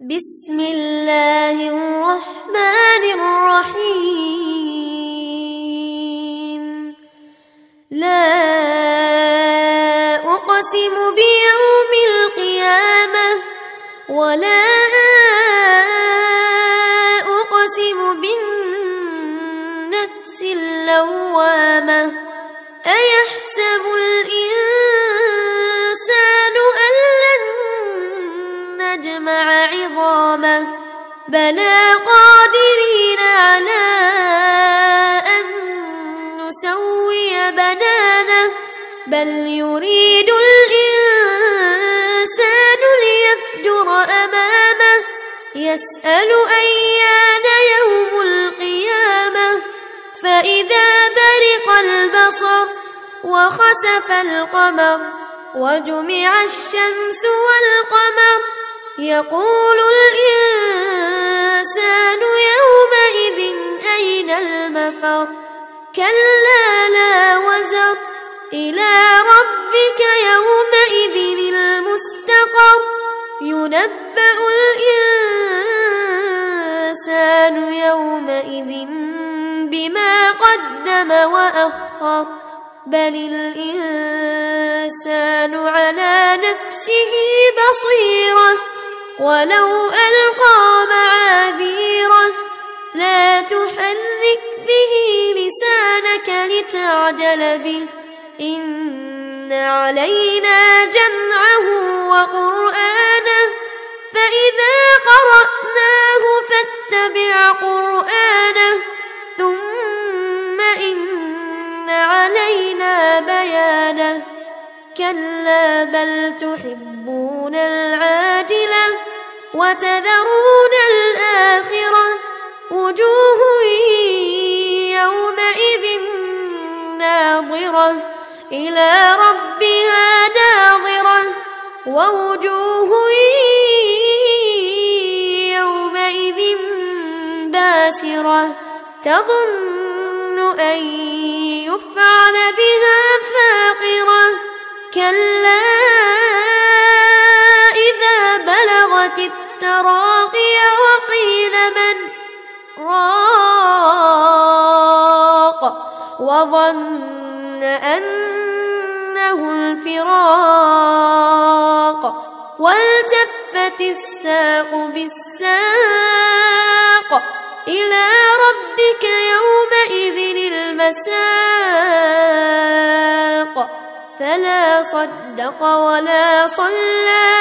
بسم الله الرحمن الرحيم. لا أقسم بيوم القيامة ولا أقسم بالنفس اللوامة. أيحسب الإنسان أن لن نجمع عظامه بلى قادرين على أن نسوي بنانه بل يريد الإنسان ليفجر أمامه يسأل أيان يوم القيامة فإذا برق البصر وخسف القمر وجمع الشمس والقمر يقول الإنسان يومئذ أين المفر كلا لا وزر إلى ربك يومئذ المستقر ينبأ الإنسان يومئذ بما قدم وأخر بل الإنسان على نفسه بصيرة ولو ألقى معاذيره لا تحرك به لسانك لتعجل به إن علينا جمعه وقرآنه فإذا قرأناه فاتبع قرآنه ثم إن علينا بيانه كلا بل تحبون العاجلة وتذرون الآخرة وجوه يومئذ ناظرة إلى ربها ناظرة ووجوه يومئذ باسرة تظن أن يفعل بها فاقرة كلا إذا بلغت التراقي وقيل من راق وظن أنه الفراق والتفت الساق بالساق إلى ربك يومئذ المساق فلا صدق ولا صلى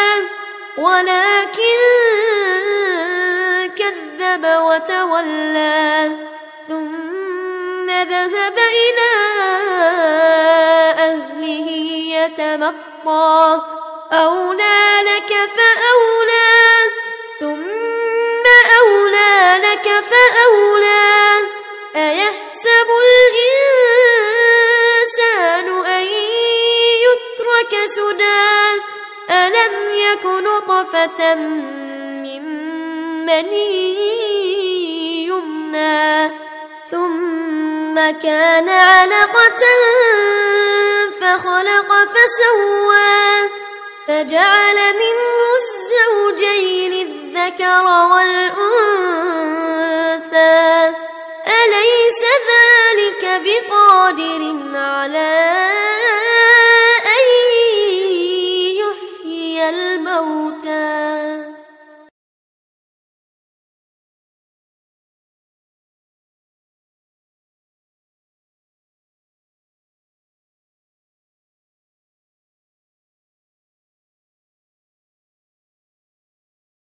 ولكن كذب وتولى ثم ذهب إلى أهله يتمطى أولى لك فأولى ثم أولى لك فأولى أيحسب الإنسان أن يترك سدى ألم يك نطفة من مني يمنى ثم كان علقة فخلق فسوى فجعل منه الزوجين الذكر والأنثى أليس ذلك بقادر على